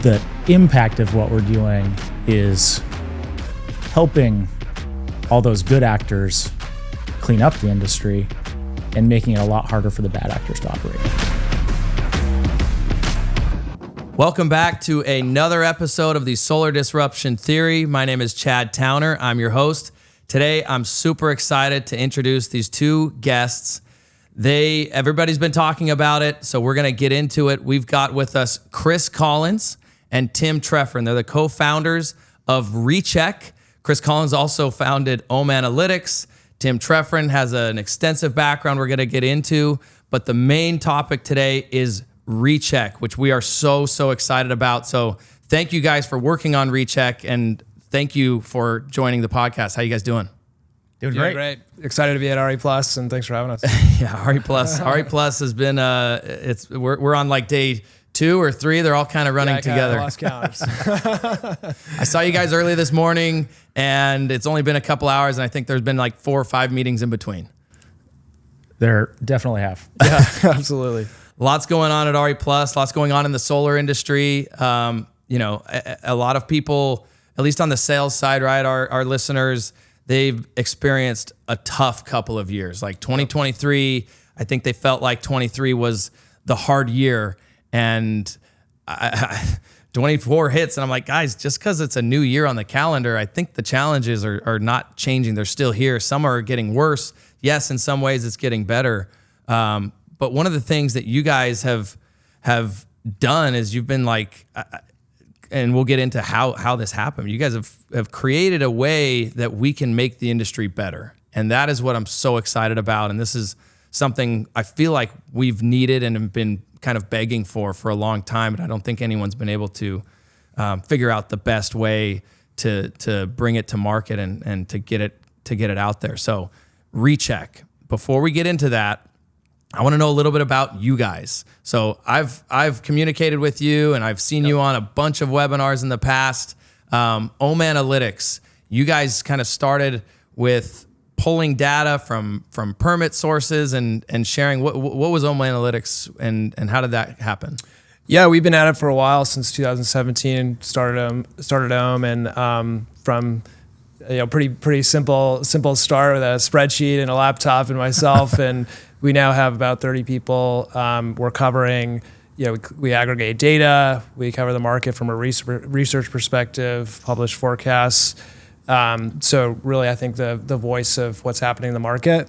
the impact of what we're doing is helping all those good actors clean up the industry and making it a lot harder for the bad actors to operate. Welcome back to another episode of the Solar Disruption Theory. My name is Chad Towner. I'm your host. Today, I'm super excited to introduce these two guests. Everybody's been talking about it, so we're going to get into it. We've got with us Chris Collins and Tim Trefren. They're the co-founders of Recheck. Chris Collins also founded Ohm Analytics. Tim Trefren has an extensive background we're going to get into, but the main topic today is Recheck, which we are so excited about. So thank you guys for working on Recheck, and thank you for joining the podcast. How you guys doing? Doing great. Excited to be at RE Plus, and thanks for having us. Yeah, RE Plus. RE Plus has been we're on like day 2 or 3. They're all kind of running together. I lost count. I saw you guys early this morning, and it's only been a couple hours, and I think there's been like 4 or 5 meetings in between. There definitely have. Yeah, absolutely. Lots going on at RE Plus, lots going on in the solar industry. A lot of people, at least on the sales side, right, our listeners, they've experienced a tough couple of years. Like 2023, I think they felt like 23 was the hard year. And 24 hits, and I'm like, guys, just because it's a new year on the calendar, I think the challenges are not changing. They're still here. Some are getting worse. Yes, in some ways it's getting better. But one of the things that you guys have done is you've been like, and we'll get into how this happened. You guys have created a way that we can make the industry better. And that is what I'm so excited about. And this is something I feel like we've needed and have been kind of begging for a long time, but I don't think anyone's been able to figure out the best way to bring it to market and to get it out there. So Recheck. Before we get into that, I want to know a little bit about you guys. So I've communicated with you, and I've seen you on a bunch of webinars in the past. Ohm Analytics, you guys kind of started with pulling data from permit sources and sharing. What was Ohm Analytics, and how did that happen? Yeah, we've been at it for a while, since 2017. Started Ohm, and from pretty simple start with a spreadsheet and a laptop and myself, and we now have about 30 people. We're covering, we aggregate data, we cover the market from a research perspective, publish forecasts. So really, I think the voice of what's happening in the market.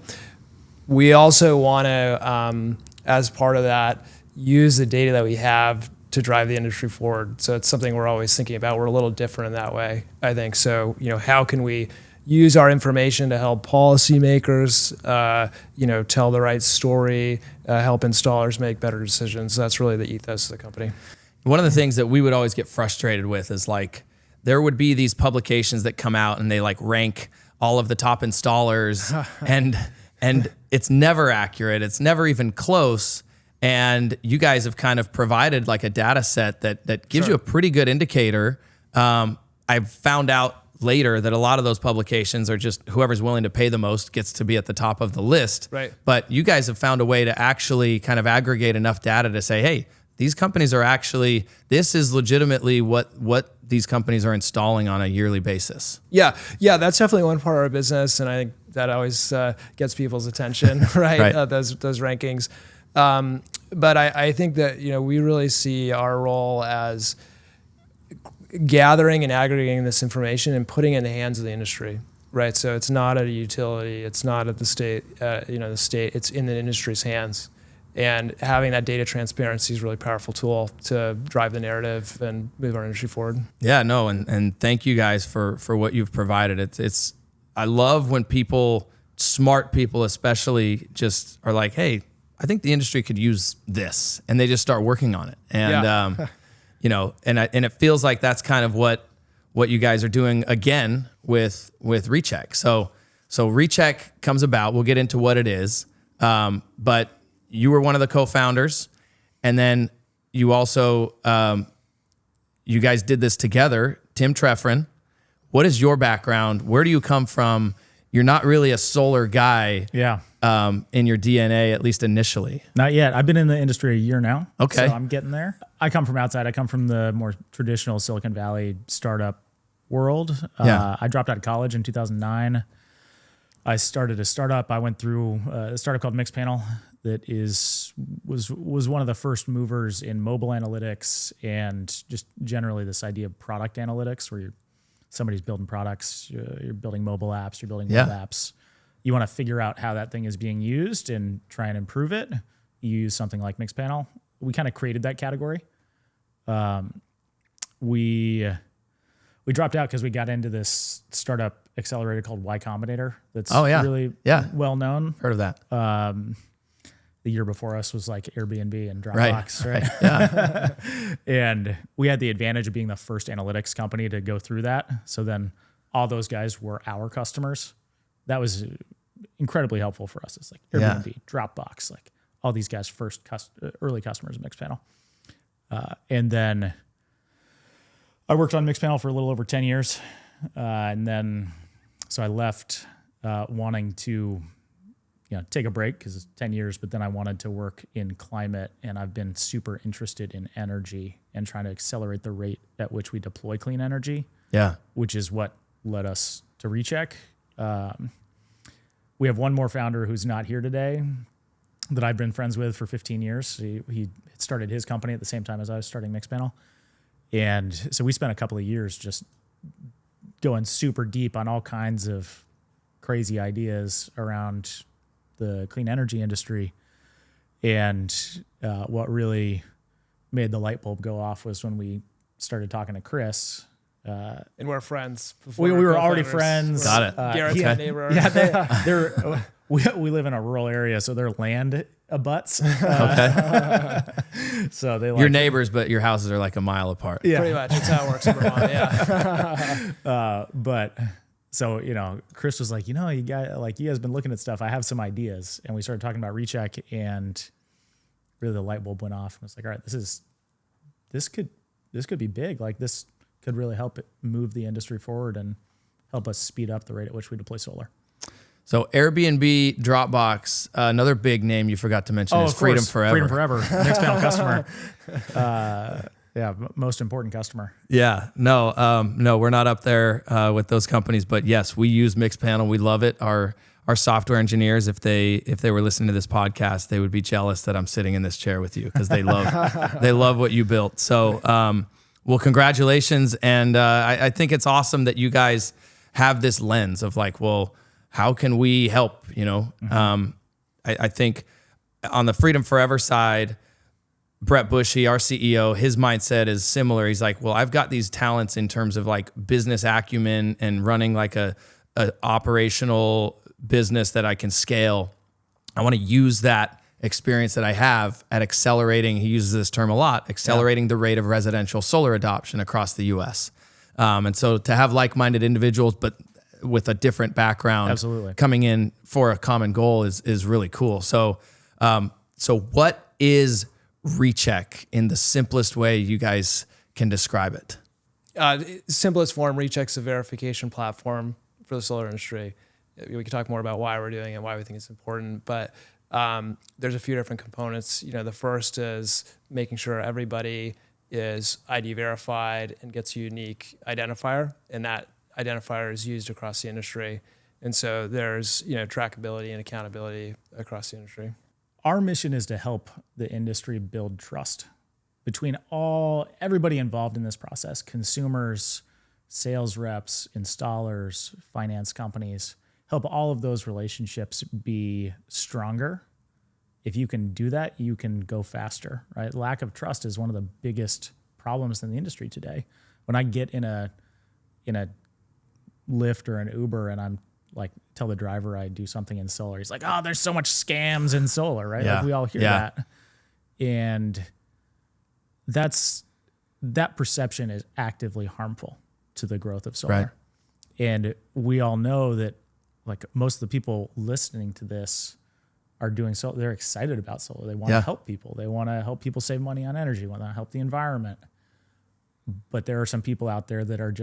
We also want to, as part of that, use the data that we have to drive the industry forward. So it's something we're always thinking about. We're a little different in that way, I think. So, how can we use our information to help policymakers, tell the right story, help installers make better decisions. That's really the ethos of the company. One of the things that we would always get frustrated with is like, there would be these publications that come out and they like rank all of the top installers and it's never accurate. It's never even close. And you guys have kind of provided like a data set that gives you a pretty good indicator. I've found out later that a lot of those publications are just whoever's willing to pay the most gets to be at the top of the list. Right. But you guys have found a way to actually kind of aggregate enough data to say, hey, these companies are actually, this is legitimately what these companies are installing on a yearly basis. Yeah, that's definitely one part of our business, and I think that always gets people's attention, right? Those rankings. But I think that we really see our role as gathering and aggregating this information and putting it in the hands of the industry, right? So it's not at a utility, it's not at the state, the state, it's in the industry's hands. And having that data transparency is a really powerful tool to drive the narrative and move our industry forward. Yeah, no, and thank you guys for what you've provided. It's I love when smart people especially, just are like, hey, I think the industry could use this, and they just start working on it. And and it feels like that's kind of what you guys are doing again with Recheck. So Recheck comes about. We'll get into what it is, but you were one of the co-founders, and then you also you guys did this together. Tim Trefren, what is your background? Where do you come from? You're not really a solar guy. Yeah. in your DNA, at least initially? Not yet. I've been in the industry a year now. Okay. So I'm getting there. I come from outside. I come from the more traditional Silicon Valley startup world. Yeah. I dropped out of college in 2009. I started a startup. I went through a startup called Mixpanel that was one of the first movers in mobile analytics and just generally this idea of product analytics, where somebody's building products, you're building mobile apps, you're building web apps. You want to figure out how that thing is being used and try and improve it. You use something like Mixpanel. We kind of created that category. We dropped out because we got into this startup accelerator called Y Combinator. That's really well known. Heard of that. The year before us was like Airbnb and Dropbox, right? Yeah. And we had the advantage of being the first analytics company to go through that. So then all those guys were our customers. That was incredibly helpful for us. It's like Airbnb, Dropbox, like all these guys' early customers of Mixpanel. And then I worked on Mixpanel for a little over 10 years. And then, so I left wanting to take a break because it's 10 years, but then I wanted to work in climate, and I've been super interested in energy and trying to accelerate the rate at which we deploy clean energy. Yeah. Which is what led us to Recheck. We have one more founder who's not here today that I've been friends with for 15 years. He started his company at the same time as I was starting Mixpanel. And so we spent a couple of years just going super deep on all kinds of crazy ideas around the clean energy industry. And what really made the light bulb go off was when we started talking to Chris. And we're friends. We were already friends. Got it. Garrett's my neighbor. Yeah, we live in a rural area, so their land abuts. Okay. So they your neighbors, but your houses are like a mile apart. Yeah. Pretty much. That's how it works in Vermont. Yeah. But so, Chris was like, you guys been looking at stuff. I have some ideas. And we started talking about Recheck, and really the light bulb went off. And I was like, all right, this could be big. Like, this could really help it move the industry forward and help us speed up the rate at which we deploy solar. So Airbnb, Dropbox, another big name you forgot to mention is Freedom Forever. Freedom Forever, Mixpanel customer. Most important customer. Yeah, no, we're not up there with those companies, but yes, we use Mixpanel. We love it. Our software engineers, if they were listening to this podcast, they would be jealous that I'm sitting in this chair with you because they love what you built. So, well, congratulations, and I think it's awesome that you guys have this lens of like, well, how can we help? I think on the Freedom Forever side, Brett Bushy, our CEO, his mindset is similar. He's like, well, I've got these talents in terms of like business acumen and running like a operational business that I can scale. I want to use that experience that I have at accelerating, he uses this term a lot, accelerating the rate of residential solar adoption across the US. And so to have like-minded individuals, but with a different background, absolutely, coming in for a common goal is really cool. So, so what is Recheck in the simplest way you guys can describe it? Simplest form, Recheck's a verification platform for the solar industry. We can talk more about why we're doing it and why we think it's important, but there's a few different components. The first is making sure everybody is ID verified and gets a unique identifier, and that identifier is used across the industry. And so there's trackability and accountability across the industry. Our mission is to help the industry build trust between everybody involved in this process: consumers, sales reps, installers, finance companies. Help all of those relationships be stronger. If you can do that, you can go faster, right? Lack of trust is one of the biggest problems in the industry today. When I get in a Lyft or an Uber and I'm like, tell the driver I do something in solar, he's like, oh, there's so much scams in solar, right? Yeah. Like we all hear that. And that perception is actively harmful to the growth of solar. Right. And we all know that like most of the people listening to this are doing so. They're excited about solar. They want to help people. They want to help people save money on energy. Want to help the environment. But there are some people out there that are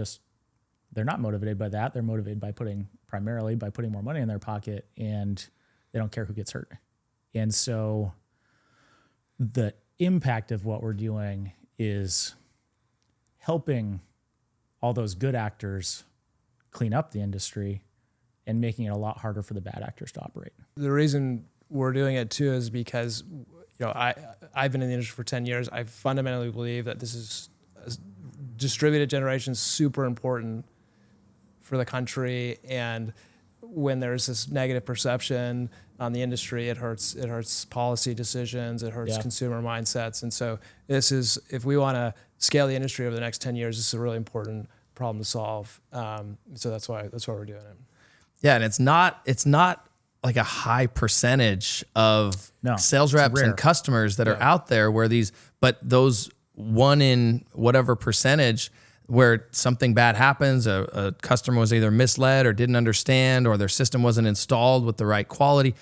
they're not motivated by that. They're motivated by primarily putting more money in their pocket, and They don't care who gets hurt. And so the impact of what we're doing is helping all those good actors clean up the industry and making it a lot harder for the bad actors to operate. The reason we're doing it too is because I've been in the industry for 10 years. I fundamentally believe that this is distributed generation is super important for the country, and when there's this negative perception on the industry, it hurts policy decisions, it hurts consumer mindsets. And so this is, if we want to scale the industry over the next 10 years, this is a really important problem to solve. So that's why we're doing it. Yeah, and it's not like a high percentage of sales reps and customers that are out there but those one in whatever percentage where something bad happens, a customer was either misled or didn't understand, or their system wasn't installed with the right quality.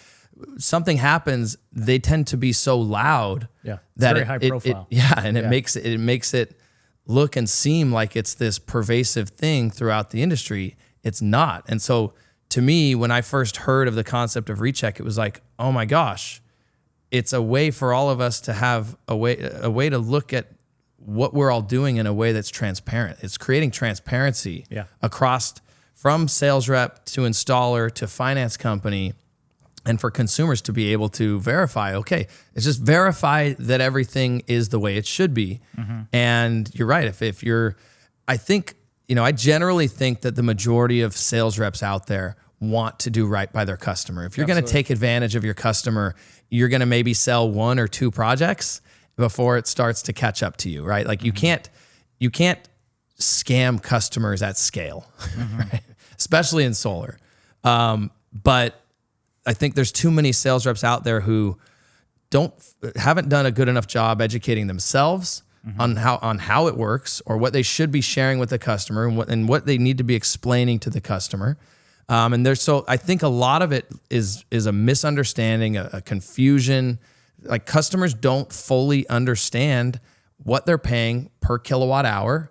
Something happens, they tend to be so loud that very high profile. It makes it look and seem like it's this pervasive thing throughout the industry. It's not. And so to me, when I first heard of the concept of Recheck, it was like, oh my gosh, it's a way for all of us to have a way to look at what we're all doing in a way that's transparent. It's creating transparency across from sales rep to installer to finance company, and for consumers to be able to verify, okay, it's just verify that everything is the way it should be. And you're right. I generally think that the majority of sales reps out there want to do right by their customer. If you're going to take advantage of your customer, you're going to maybe sell 1 or 2 projects before it starts to catch up to you, right? Like you can't scam customers at scale, right? Especially in solar. But I think there's too many sales reps out there who haven't done a good enough job educating themselves on how it works, or what they should be sharing with the customer, and what they need to be explaining to the customer. I think a lot of it is a misunderstanding, a confusion. Like customers don't fully understand what they're paying per kilowatt hour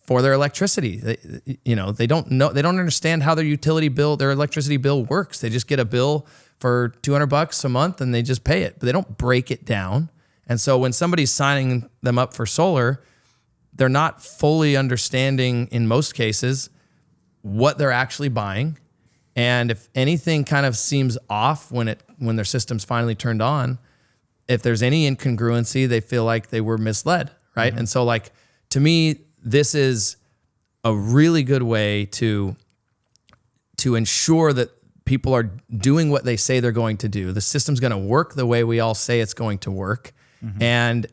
for their electricity. They don't understand how their electricity bill works. They just get a bill for $200 a month and they just pay it, but they don't break it down. And so when somebody's signing them up for solar, they're not fully understanding, in most cases, what they're actually buying. And if anything kind of seems off when their system's finally turned on, if there's any incongruency, they feel like they were misled, right? And so to me, this is a really good way to ensure that people are doing what they say they're going to do. The system's going to work the way we all say it's going to work. And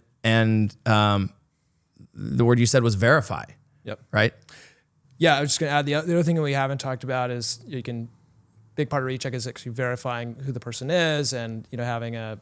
the word you said was verify. Yep. Right? Yeah, I was just going to add the other thing that we haven't talked about is big part of Recheck is actually verifying who the person is, and having a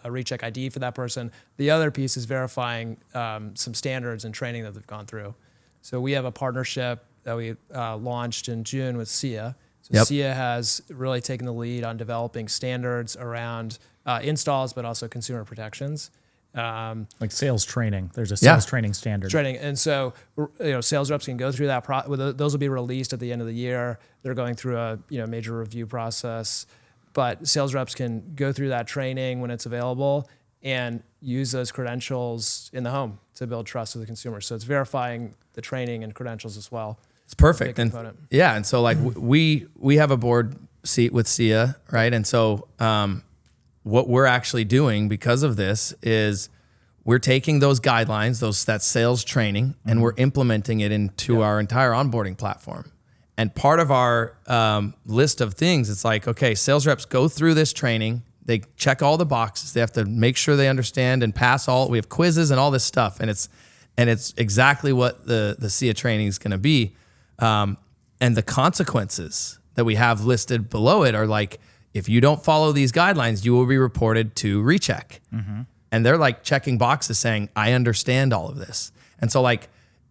Recheck ID for that person. The other piece is verifying some standards and training that they've gone through. So we have a partnership that we launched in June with SIA. So SIA has really taken the lead on developing standards around installs, but also consumer protections. Like sales training. There's a sales training standard. And so, sales reps can go through that. Those will be released at the end of the year. They're going through a major review process, but sales reps can go through that training when it's available and use those credentials in the home to build trust with the consumer. So it's verifying the training and credentials as well. It's perfect. And so we have a board seat with SIA, right? And so what we're actually doing because of this is we're taking those guidelines, that sales training, and we're implementing it into our entire onboarding platform. And part of our list of things, it's like, okay, sales reps go through this training. They check all the boxes. They have to make sure they understand and pass all. We have quizzes and all this stuff, and it's exactly what the SIA training is going to be. And the consequences that we have listed below it are like, if you don't follow these guidelines, you will be reported to Recheck. And they're like checking boxes saying, I understand all of this. And so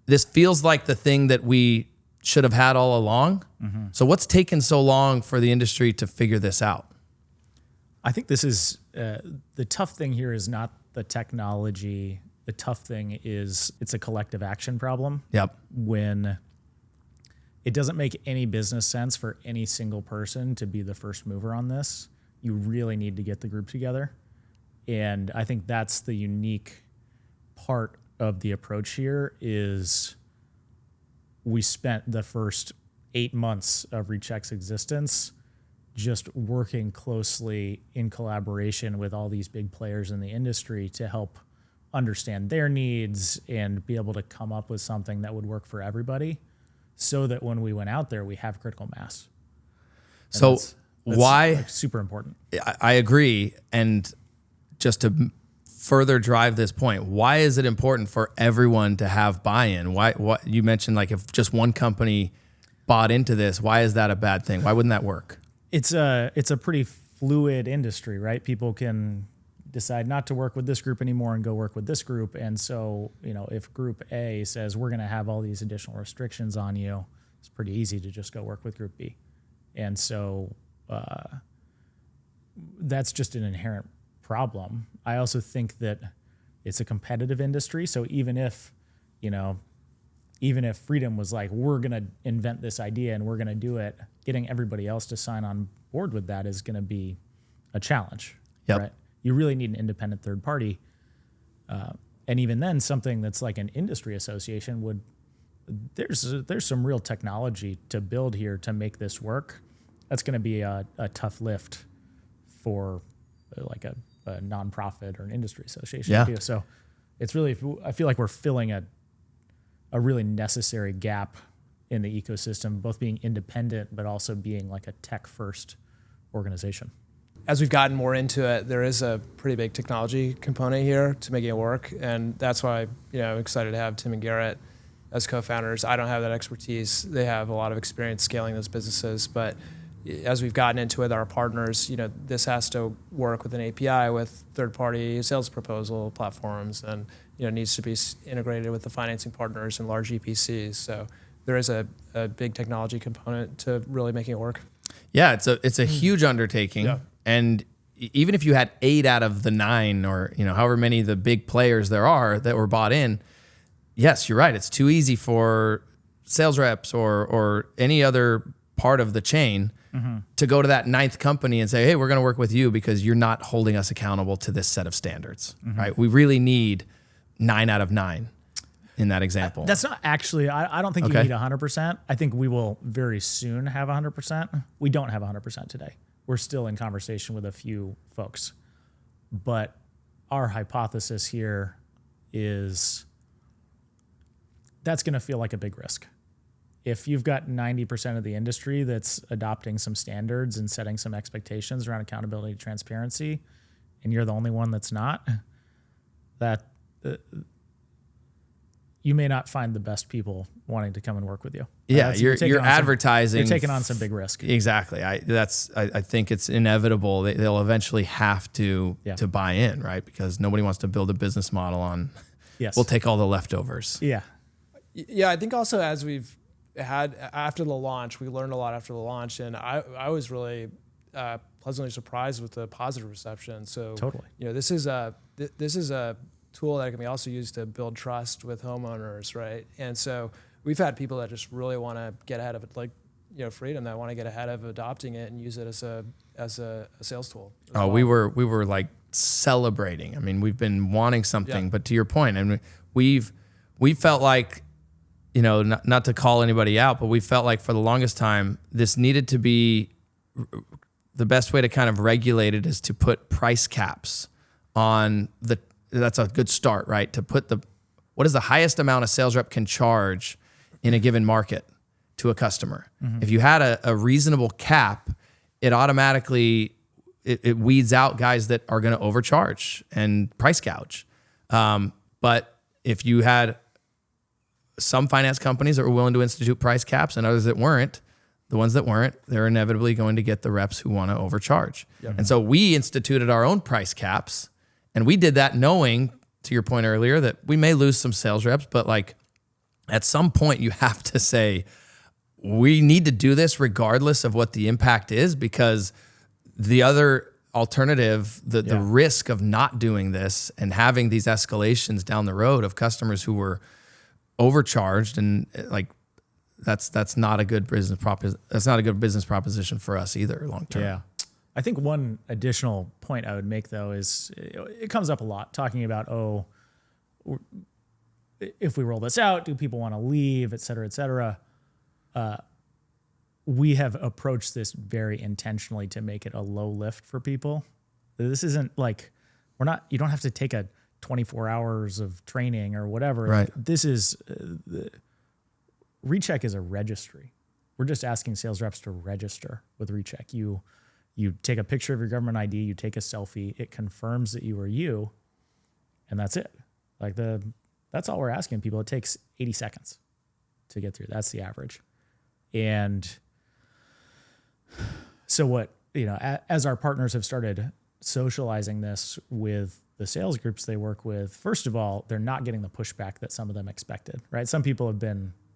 this feels like the thing that we should have had all along. So what's taken so long for the industry to figure this out? I think this is, the tough thing here is not the technology. The tough thing is it's a collective action problem. Yep. When it doesn't make any business sense for any single person to be the first mover on this. You really need to get the group together. And I think that's the unique part of the approach here is we spent the first 8 months of Recheck's existence just working closely in collaboration with all these big players in the industry to help understand their needs and be able to come up with something that would work for everybody so that when we went out there, we have critical mass. And So that's why? like super important. I agree. And just to further drive this point, why is it important for everyone to have buy-in? Why you mentioned like if just one company bought into this, why is that a bad thing? Why wouldn't that work? It's a pretty fluid industry, right? People can decide not to work with this group anymore and go work with this group. And so, if group A says we're going to have all these additional restrictions on you, it's pretty easy to just go work with group B. And so that's just an inherent problem. I also think that it's a competitive industry. So even if Freedom was like, we're going to invent this idea and we're going to do it, getting everybody else to sign on board with that is going to be a challenge. Yep. Right? You really need an independent third party. And even then, something that's like an industry association there's some real technology to build here to make this work. That's going to be a tough lift for like a nonprofit or an industry association to do. So it's really, I feel like we're filling a really necessary gap in the ecosystem, both being independent, but also being like a tech first organization. As we've gotten more into it, there is a pretty big technology component here to making it work. And that's why, I'm excited to have Tim and Garrett as co-founders. I don't have that expertise. They have a lot of experience scaling those businesses, but as we've gotten into it with our partners, this has to work with an API with third-party sales proposal platforms, and needs to be integrated with the financing partners and large EPCs. So there is a big technology component to really making it work. Yeah, it's a huge undertaking, and even if you had 8 out of the 9, or however many of the big players there are that were bought in, yes, you're right. It's too easy for sales reps or any other part of the chain to go to that 9th company and say, hey, we're going to work with you because you're not holding us accountable to this set of standards, right? We really need 9 out of 9 in that example. That's not actually, I don't think you need 100%. I think we will very soon have 100%. We don't have 100% today. We're still in conversation with a few folks. But our hypothesis here is that's going to feel like a big risk. If you've got 90% of the industry that's adopting some standards and setting some expectations around accountability and transparency, and you're the only one that's not, you may not find the best people wanting to come and work with you. Yeah, you're advertising. You're taking on some big risk. Exactly. I think it's inevitable. They'll eventually have to buy in, right? Because nobody wants to build a business model on, we'll take all the leftovers. Yeah. Yeah, I think also as we've had after the launch, we learned a lot after the launch, and I was really pleasantly surprised with the positive reception. So totally, this is a tool that can be also used to build trust with homeowners, right? And so we've had people that just really want to get ahead of it, like Freedom, that want to get ahead of adopting it and use it as a sales tool. Oh, well. we were like celebrating. I mean, we've been wanting something, but to your point, I mean, we felt like, not to call anybody out, but we felt like for the longest time, this needed to be the best way to kind of regulate it is to put price caps on that's a good start, right? To put what is the highest amount a sales rep can charge in a given market to a customer. Mm-hmm. If you had a reasonable cap, it automatically, it weeds out guys that are going to overcharge and price gouge. But if you had some finance companies that were willing to institute price caps and others that weren't, the ones that weren't, they're inevitably going to get the reps who want to overcharge. Yep. And so we instituted our own price caps, and we did that knowing, to your point earlier, that we may lose some sales reps, but like at some point you have to say, we need to do this regardless of what the impact is, because the other alternative, the risk of not doing this and having these escalations down the road of customers who were overcharged and like that's not a good business proposition for us either long term. Yeah. I think one additional point I would make though is it comes up a lot talking about, if we roll this out, do people want to leave, et cetera, et cetera. We have approached this very intentionally to make it a low lift for people. This isn't like, you don't have to take a 24 hours of training or whatever. Right. Like, this is, Recheck is a registry. We're just asking sales reps to register with Recheck. You take a picture of your government ID, you take a selfie, it confirms that you are you, and that's it. Like that's all we're asking people. It takes 80 seconds to get through. That's the average. And so what, as our partners have started socializing this with the sales groups they work with, first of all, they're not getting the pushback that some of them expected, right? Some people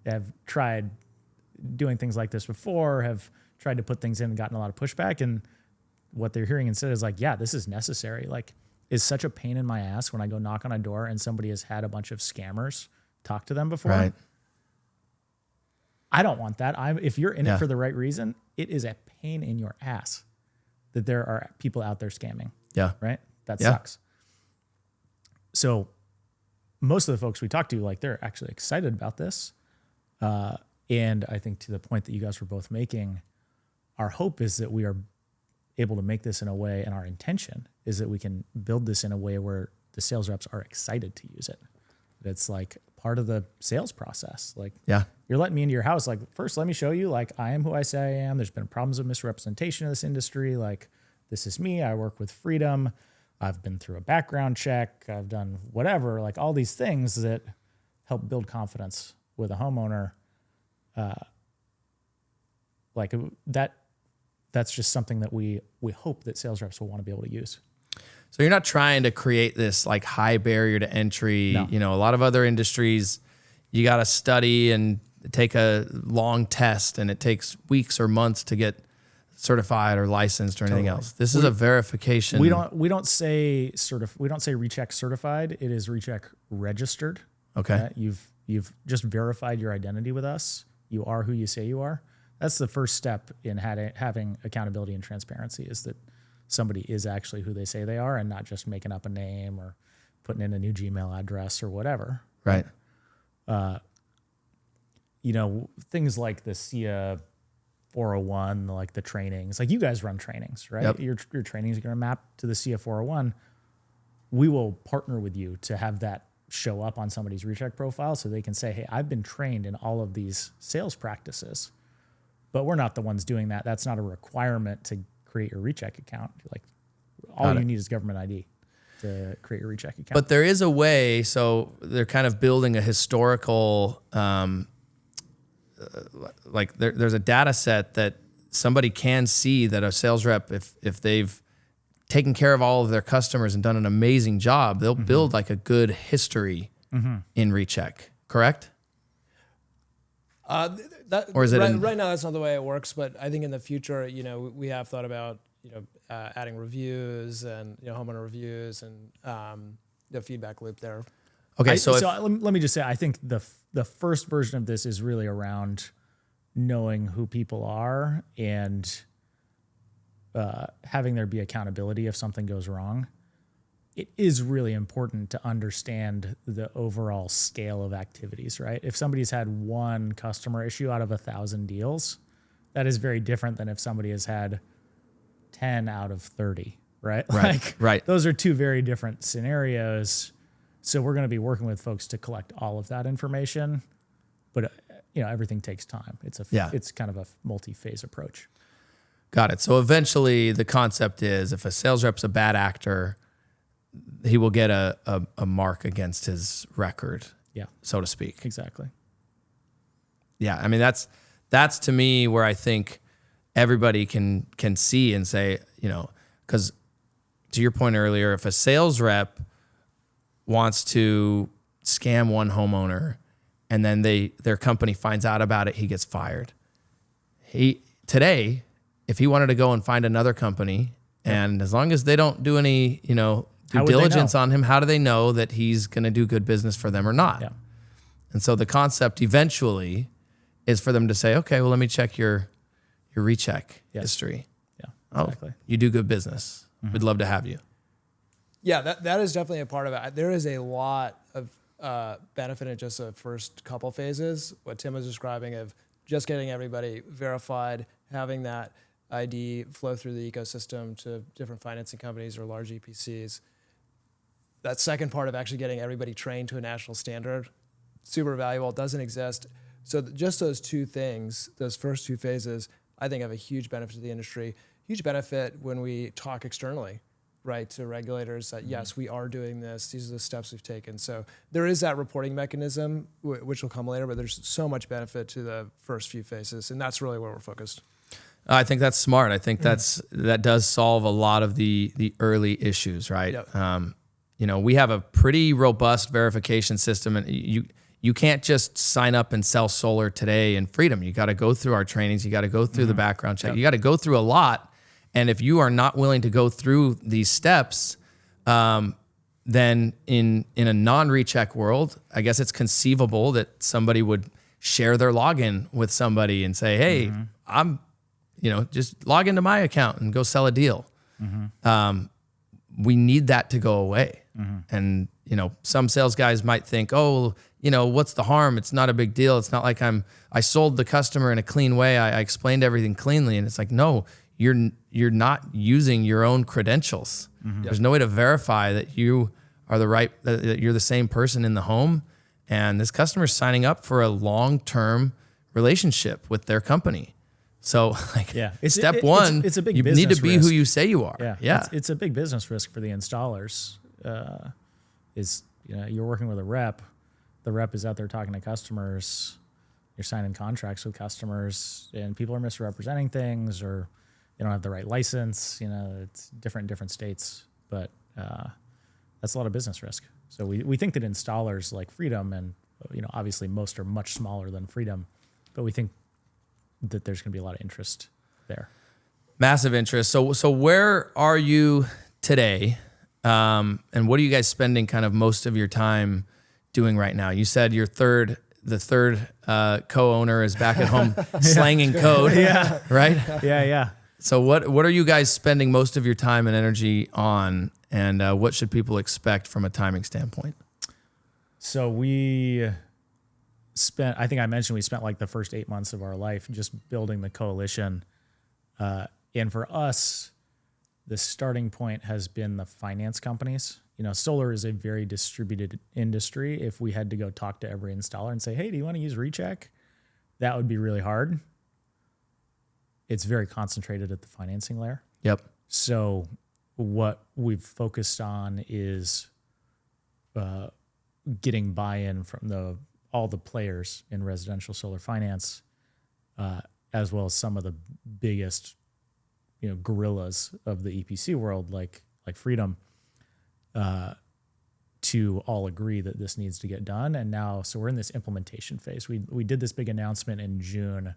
have tried doing things like this before, have tried to put things in and gotten a lot of pushback. And what they're hearing instead is like, yeah, this is necessary. Like, it's such a pain in my ass when I go knock on a door and somebody has had a bunch of scammers talk to them before. Right. I don't want that. If you're in it for the right reason, it is a pain in your ass that there are people out there scamming. Yeah. Right? That sucks. So most of the folks we talk to, like, they're actually excited about this. And I think to the point that you guys were both making, our hope is that we are able to make this in a way, and our intention is that we can build this in a way where the sales reps are excited to use it. It's like part of the sales process. Like, you're letting me into your house. Like, first, let me show you, like, I am who I say I am. There's been problems of misrepresentation in this industry. Like, this is me. I work with freedom. I've been through a background check. I've done whatever, like all these things that help build confidence with a homeowner. Like that's just something that we hope that sales reps will want to be able to use. So you're not trying to create this like high barrier to entry. No. A lot of other industries, you got to study and take a long test, and it takes weeks or months to get certified or licensed or anything else. This is a verification. We don't say Recheck certified. It is Recheck registered. Okay. You've just verified your identity with us. You are who you say you are. That's the first step in having accountability and transparency, is that somebody is actually who they say they are and not just making up a name or putting in a new Gmail address or whatever. Right. Things like the SIA 401, like the trainings, like you guys run trainings, right? Yep. Your trainings are going to map to the SIA 401. We will partner with you to have that show up on somebody's Recheck profile so they can say, hey, I've been trained in all of these sales practices, but we're not the ones doing that. That's not a requirement to create your Recheck account. Like, all you need is government ID to create your Recheck account. But there is a way, so they're kind of building a historical, there's a data set that somebody can see that a sales rep, if they've taken care of all of their customers and done an amazing job, they'll build like a good history in Recheck, correct? Or is it right now? That's not the way it works. But I think in the future, we have thought about adding reviews and homeowner reviews and the feedback loop there. Okay, let me just say, I think the first version of this is really around knowing who people are and having there be accountability if something goes wrong. It is really important to understand the overall scale of activities, right? If somebody's had one customer issue out of 1,000 deals, that is very different than if somebody has had 10 out of 30, right? Right. Those are two very different scenarios. So we're going to be working with folks to collect all of that information, but everything takes time. It's kind of a multi-phase approach. Got it. So eventually the concept is, if a sales rep's a bad actor, he will get a mark against his record, so to speak. Exactly. Yeah, I mean, that's to me where I think everybody can see and say, because to your point earlier, if a sales rep wants to scam one homeowner and then their company finds out about it, he gets fired. Today, if he wanted to go and find another company, and as long as they don't do any, due diligence on him, how do they know that he's going to do good business for them or not? Yeah. And so the concept eventually is for them to say, okay, well, let me check your Recheck history. Yeah, exactly. Oh, you do good business. We'd love to have you. Yeah, that is definitely a part of it. There is a lot of benefit in just the first couple phases. What Tim was describing of just getting everybody verified, having that ID flow through the ecosystem to different financing companies or large EPCs. That second part of actually getting everybody trained to a national standard, super valuable, doesn't exist. So just those two things, those first two phases, I think have a huge benefit to the industry, huge benefit when we talk externally, right, to regulators that, yes, we are doing this, these are the steps we've taken. So there is that reporting mechanism, which will come later, but there's so much benefit to the first few phases, and that's really where we're focused. I think that's smart. I think that does solve a lot of the early issues, right? Yep. We have a pretty robust verification system, and you can't just sign up and sell solar today in Freedom. You got to go through our trainings. You got to go through the background check. Yep. You got to go through a lot. And if you are not willing to go through these steps, then in a non-recheck world, I guess it's conceivable that somebody would share their login with somebody and say, hey, I'm, just log into my account and go sell a deal. We need that to go away. And, some sales guys might think, oh, what's the harm? It's not a big deal. It's not like I sold the customer in a clean way. I explained everything cleanly. And it's like, no, you're not using your own credentials. There's no way to verify that you are that you're the same person in the home. And this customer's signing up for a long-term relationship with their company. So step one, it's a big you business need to be risk. who you say you are. Yeah. It's a big business risk for the installers. You're working with a rep. The rep is out there talking to customers. You're signing contracts with customers, and people are misrepresenting things, or they don't have the right license. It's different in different states, but that's a lot of business risk. So we think that installers like Freedom, and obviously most are much smaller than Freedom, but we think that there's going to be a lot of interest there. Massive interest. So where are you today? And what are you guys spending kind of most of your time doing right now? You said the third co-owner is back at home slanging code. Yeah. Right? Yeah. So what are you guys spending most of your time and energy on, and what should people expect from a timing standpoint? So I think I mentioned we spent like the first 8 months of our life just building the coalition. And for us, the starting point has been the finance companies. Solar is a very distributed industry. If we had to go talk to every installer and say, hey, do you want to use Recheck? That would be really hard. It's very concentrated at the financing layer. Yep. So what we've focused on is getting buy-in from all the players in residential solar finance, as well as some of the biggest, gorillas of the EPC world, like Freedom, to all agree that this needs to get done. And now, so we're in this implementation phase. We did this big announcement in June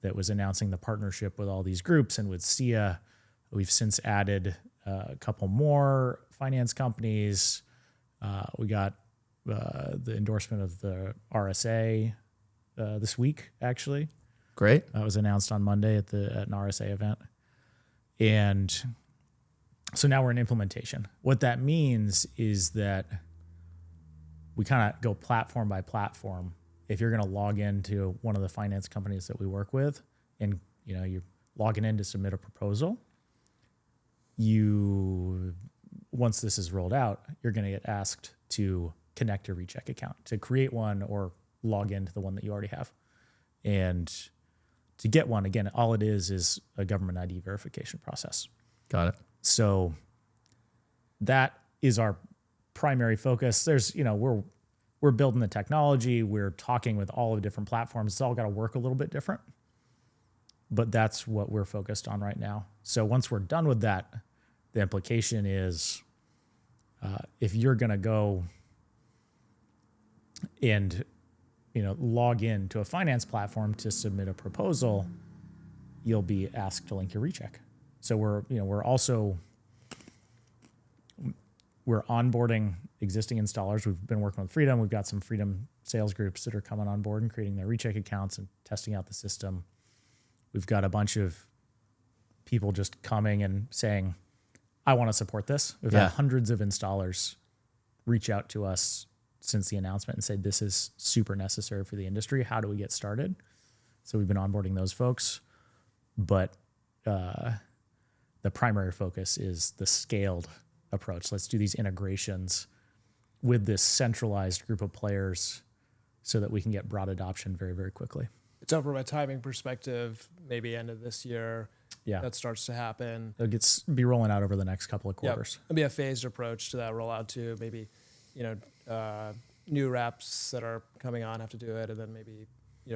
that was announcing the partnership with all these groups and with SIA. We've since added a couple more finance companies. We got the endorsement of the RSA this week, actually. Great. That was announced on Monday at an RSA event. And so now we're in implementation. What that means is that we kind of go platform by platform. If you're going to log into one of the finance companies that we work with, and you're logging in to submit a proposal, once this is rolled out, you're going to get asked to connect your Recheck account, to create one or log into the one that you already have. And to get one, again, all it is a government ID verification process. Got it. So that is our primary focus. There's, we're building the technology. We're talking with all the different platforms. It's all got to work a little bit different, but that's what we're focused on right now. So once we're done with that, the implication is if you're going to go and log in to a finance platform to submit a proposal, you'll be asked to link your Recheck. So we're onboarding existing installers. We've been working with Freedom. We've got some Freedom sales groups that are coming on board and creating their Recheck accounts and testing out the system. We've got a bunch of people just coming and saying, I want to support this. We've had hundreds of installers reach out to us since the announcement and said, this is super necessary for the industry. How do we get started? So we've been onboarding those folks. But the primary focus is the scaled approach. Let's do these integrations with this centralized group of players so that we can get broad adoption very, very quickly. So from a timing perspective, maybe end of this year, Yeah. that starts to happen. It'll be rolling out over the next couple of quarters. It'll be a phased approach to that rollout too. Maybe, new reps that are coming on have to do it, and then maybe,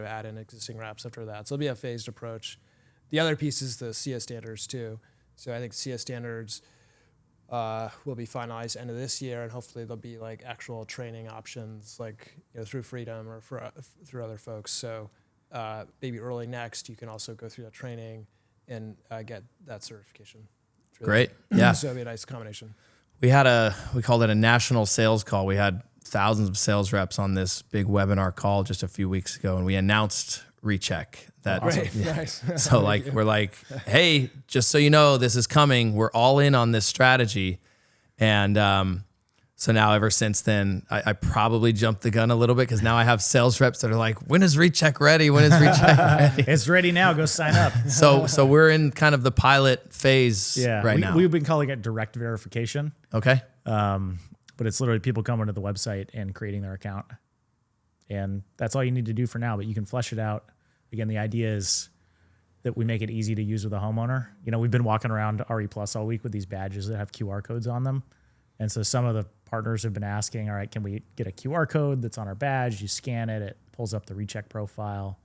add in existing reps after that. So it'll be a phased approach. The other piece is the CS standards too. So I think CS standards will be finalized end of this year, and hopefully there'll be like actual training options, like through Freedom or through other folks. So maybe early next, you can also go through that training and get that certification. Great. Yeah. So it'll be a nice combination. We called it a national sales call. We had thousands of sales reps on this big webinar call just a few weeks ago, and we announced Recheck. Nice. So we're like, hey, just so you know, this is coming. We're all in on this strategy. And so now ever since then, I probably jumped the gun a little bit because now I have sales reps that are like, when is Recheck ready? When is Recheck ready? It's ready now. Go sign up. So we're in kind of the pilot phase right now. We've been calling it direct verification. Okay. But it's literally people coming to the website and creating their account. And that's all you need to do for now, but you can flesh it out. Again, the idea is that we make it easy to use with a homeowner. We've been walking around RE Plus all week with these badges that have QR codes on them. And so some of the partners have been asking, all right, can we get a QR code that's on our badge? You scan it, it pulls up the Recheck profile,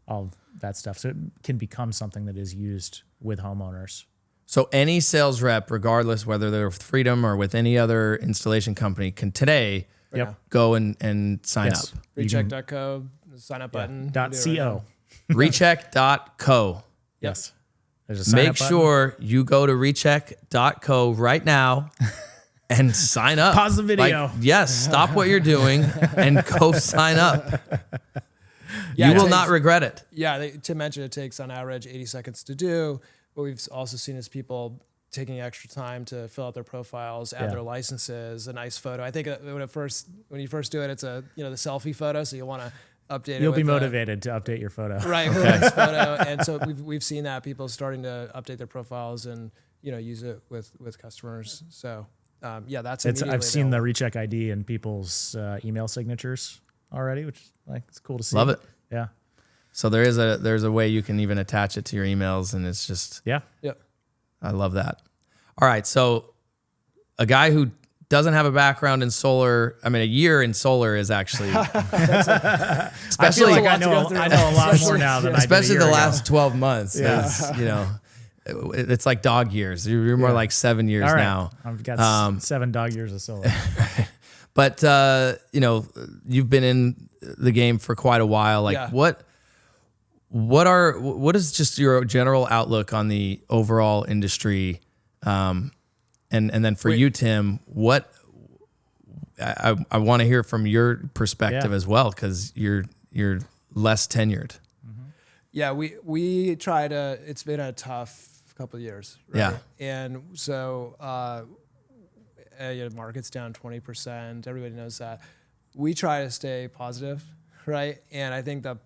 all of that stuff. So it can become something that is used with homeowners. So any sales rep, regardless whether they're with Freedom or with any other installation company, can today go and sign up. Recheck.co, sign up button. .co. Recheck.co. Yes. There's a sign Make up button. sure you go to recheck.co right now and sign up. Pause the video. Yes, stop what you're doing and go sign up. You will not regret it. Yeah, to mention it takes on average 80 seconds to do. What we've also seen is people taking extra time to fill out their profiles, add their licenses, a nice photo. I think when you first do it, it's the selfie photo, so you'll want to update it. You'll be motivated to update your photo. Right, with a nice photo. And so we've seen that people starting to update their profiles and use it with customers. So that's I've seen the Recheck ID in people's email signatures already, which it's cool to see. Love it. Yeah. So there's a way you can even attach it to your emails, and it's just Yep. I love that. All right, so a guy who doesn't have a background in solar, a year in solar is actually, especially I know a lot more now than especially I did a the year last ago. 12 months. Is, it's like dog years. You're more like 7 years All right. now. I've got 7 dog years of solar. But you've been in the game for quite a while. What is just your general outlook on the overall industry? And then for you, Tim, what I want to hear from your perspective as well, because you're less tenured. Yeah, we try to. It's been a tough couple of years. Right? Yeah, and so market's down 20%. Everybody knows that. We try to stay positive, right? And I think the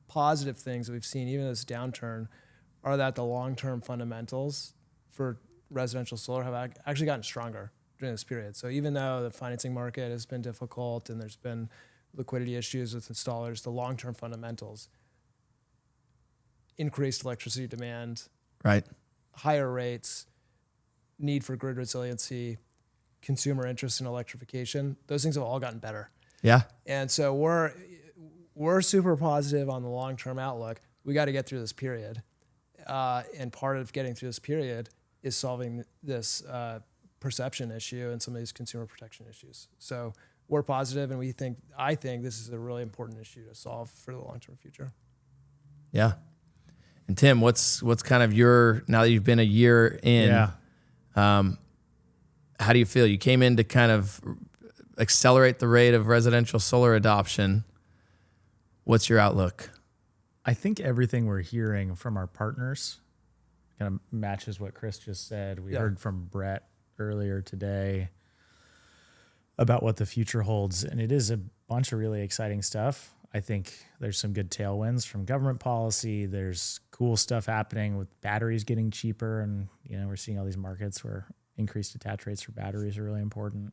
positive things that we've seen, even this downturn, are that the long-term fundamentals for residential solar have actually gotten stronger during this period. So even though the financing market has been difficult and there's been liquidity issues with installers, the long-term fundamentals, increased electricity demand, right, higher rates, need for grid resiliency, consumer interest in electrification, those things have all gotten better. Yeah. And so we're super positive on the long-term outlook. We got to get through this period. And part of getting through this period is solving this perception issue and some of these consumer protection issues. So we're positive, and I think this is a really important issue to solve for the long-term future. Yeah. And Tim, what's kind of now that you've been a year in, how do you feel? You came in to kind of accelerate the rate of residential solar adoption. What's your outlook? I think everything we're hearing from our partners kind of matches what Chris just said. We heard from Brett earlier today about what the future holds, and it is a bunch of really exciting stuff. I think there's some good tailwinds from government policy. There's cool stuff happening with batteries getting cheaper, and we're seeing all these markets where increased attach rates for batteries are really important.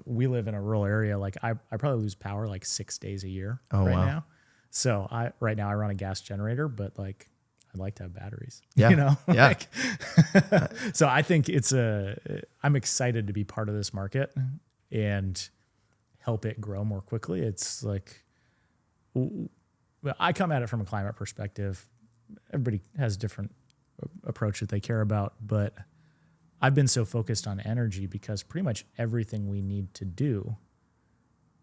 We live in a rural area. Like I probably lose power like 6 days a year now. So right now I run a gas generator, but like I'd like to have batteries. Yeah. Yeah. So I think I'm excited to be part of this market and help it grow more quickly. It's like, I come at it from a climate perspective. Everybody has a different approach that they care about, but I've been so focused on energy because pretty much everything we need to do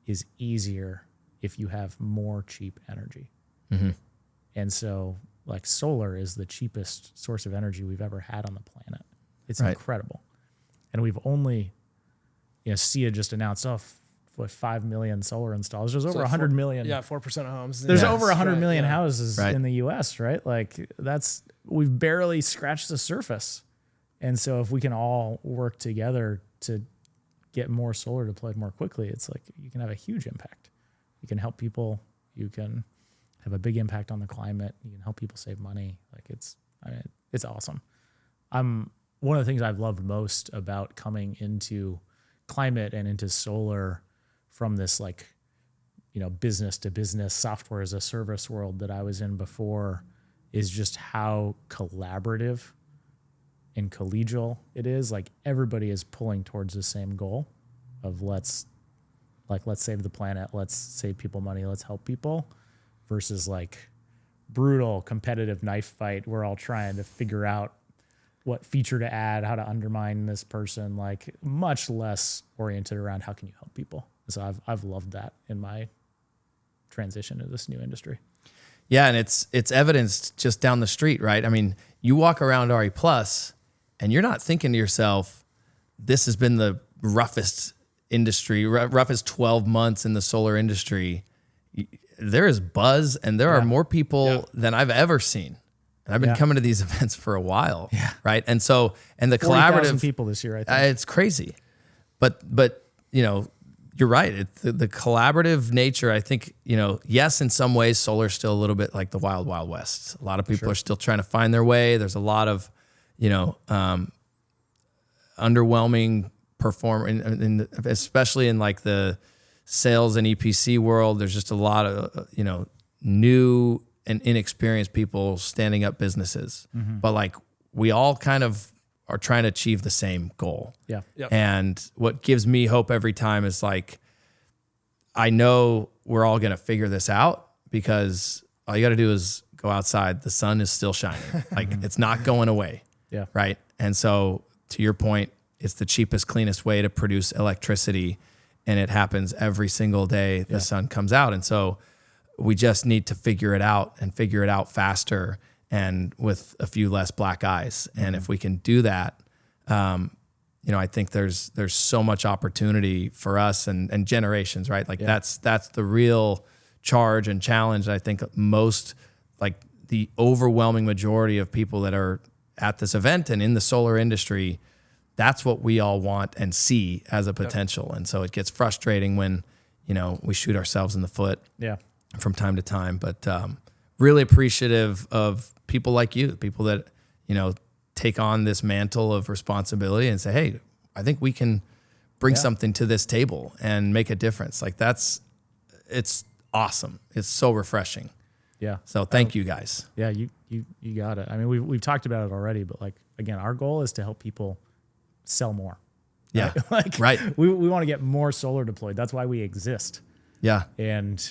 is easier if you have more cheap energy. Mm-hmm. And so like solar is the cheapest source of energy we've ever had on the planet. It's incredible. And we've only, SIA just announced, 5 million solar installs. There's over 100 million. Yeah, 4% of homes. There's over 100 million houses in the US, right? Like we've barely scratched the surface. And so if we can all work together to get more solar deployed more quickly, it's like you can have a huge impact. You can help people. You can have a big impact on the climate. You can help people save money. Like it's awesome. One of the things I've loved most about coming into climate and into solar from this business to business software as a service world that I was in before is just how collaborative and collegial it is. Like everybody is pulling towards the same goal of let's save the planet, let's save people money, let's help people, versus like brutal competitive knife fight. We're all trying to figure out what feature to add, how to undermine this person, like much less oriented around how can you help people. So I've loved that in my transition to this new industry. Yeah, and it's evidenced just down the street, right? I mean, you walk around RE Plus and you're not thinking to yourself, this has been the roughest industry, roughest 12 months in the solar industry. There is buzz and there are more people than I've ever seen. And I've been coming to these events for a while, right? And so, and the collaborative people this year, I think. It's crazy, but you're right. The collaborative nature, I think, yes, in some ways, solar's still a little bit like the wild, wild west. A lot of people are still trying to find their way. There's a lot of, underwhelming especially in like the sales and EPC world. There's just a lot of, new and inexperienced people standing up businesses. Mm-hmm. But like we all kind of are trying to achieve the same goal. Yeah. Yep. And what gives me hope every time is like, I know we're all going to figure this out because all you got to do is go outside. The sun is still shining. Like it's not going away. Yeah. Right. And so to your point, it's the cheapest, cleanest way to produce electricity. And it happens every single day the sun comes out. And so we just need to figure it out and figure it out faster and with a few less black eyes. And if we can do that, I think there's so much opportunity for us and generations, right? Like that's the real charge and challenge. I think most, like the overwhelming majority of people that are at this event and in the solar industry, that's what we all want and see as a potential. And so it gets frustrating when, we shoot ourselves in the foot from time to time, but really appreciative of people like you, people that, take on this mantle of responsibility and say, hey, I think we can bring something to this table and make a difference. Like it's awesome. It's so refreshing. Yeah. So thank you guys. Yeah, you got it. I mean, we've talked about it already, but like, again, our goal is to help people sell more. Yeah. Right? We want to get more solar deployed. That's why we exist. Yeah. And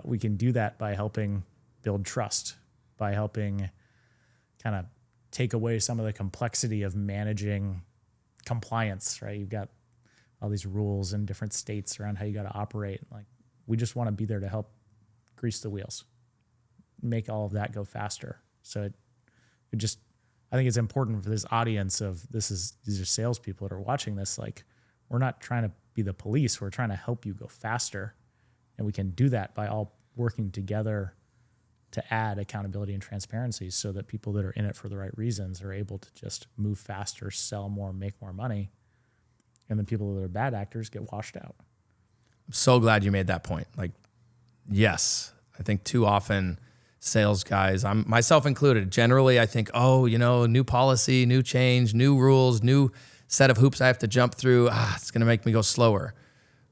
we can do that by helping build trust, by helping kind of take away some of the complexity of managing compliance, right? You've got all these rules in different states around how you got to operate. Like, we just want to be there to help grease the wheels, make all of that go faster. So I think it's important for this audience of these are salespeople that are watching this. Like, we're not trying to be the police. We're trying to help you go faster. And we can do that by all working together to add accountability and transparency so that people that are in it for the right reasons are able to just move faster, sell more, make more money. And the people that are bad actors get washed out. I'm so glad you made that point. Like, yes, I think too often sales guys, myself included, generally I think, oh, new policy, new change, new rules, new set of hoops I have to jump through. It's going to make me go slower.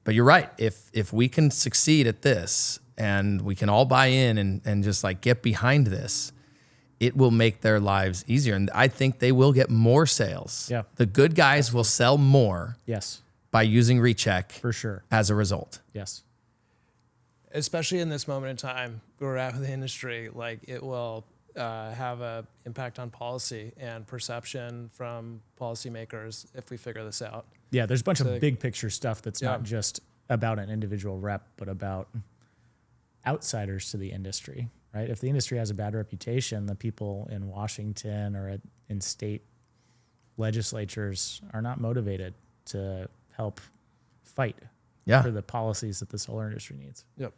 But you're right. If we can succeed at this and we can all buy in and just like get behind this, it will make their lives easier. And I think they will get more sales. Yeah. The good guys will sell more. Yes. By using Recheck. For sure. As a result. Yes. Especially in this moment in time we're at with the industry, like it will have an impact on policy and perception from policymakers if we figure this out. Yeah, there's a bunch of big picture stuff that's not just about an individual rep, but about outsiders to the industry, right? If the industry has a bad reputation, the people in Washington or in state legislatures are not motivated to help fight for the policies that the solar industry needs. Yep.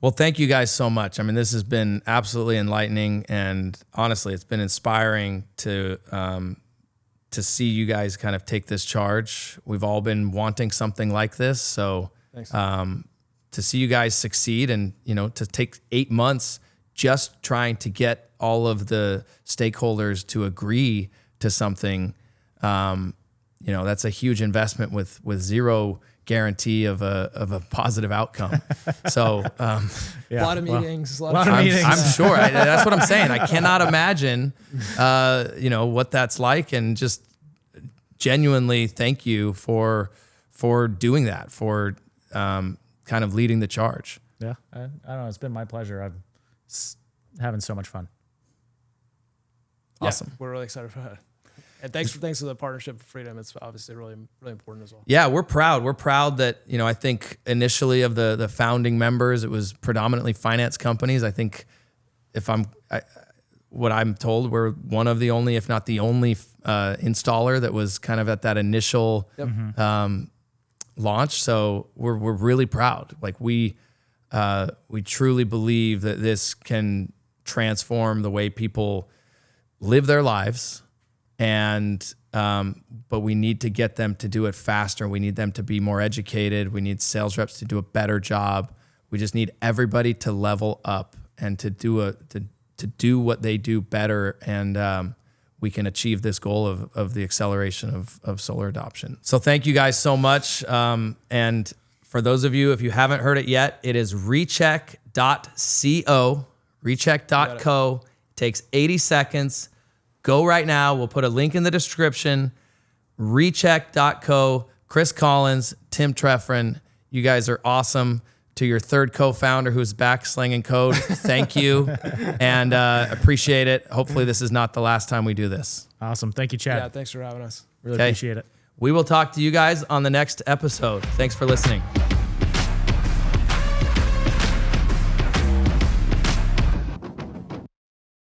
Well, thank you guys so much. I mean, this has been absolutely enlightening, and honestly, it's been inspiring to see you guys kind of take this charge. We've all been wanting something like this, so to see you guys succeed, and to take 8 months just trying to get all of the stakeholders to agree to something, that's a huge investment with zero guarantee of a positive outcome. So a lot of meetings, a lot of meetings. I'm sure. That's what I'm saying. I cannot imagine, what that's like, and just genuinely thank you for doing that, for kind of leading the charge. Yeah, I don't know. It's been my pleasure. I'm having so much fun. Awesome. Yeah, we're really excited for it. And thanks for the partnership for Freedom. It's obviously really, really important as well. Yeah, we're proud. We're proud that, I think initially of the founding members, it was predominantly finance companies. I think what I'm told, we're one of the only, if not the only installer that was kind of at that initial launch. So we're really proud. Like we truly believe that this can transform the way people live their lives. And but we need to get them to do it faster. We need them to be more educated. We need sales reps to do a better job. We just need everybody to level up and to do what they do better. And we can achieve this goal of the acceleration of solar adoption. So thank you guys so much. And for those of you, if you haven't heard it yet, it is recheck.co, recheck.co. It takes 80 seconds. Go right now. We'll put a link in the description. Recheck.co. Chris Collins, Tim Trefren. You guys are awesome. To your third co-founder who's back slinging code, thank you. And appreciate it. Hopefully this is not the last time we do this. Awesome. Thank you, Chad. Yeah, thanks for having us. Really appreciate it. We will talk to you guys on the next episode. Thanks for listening.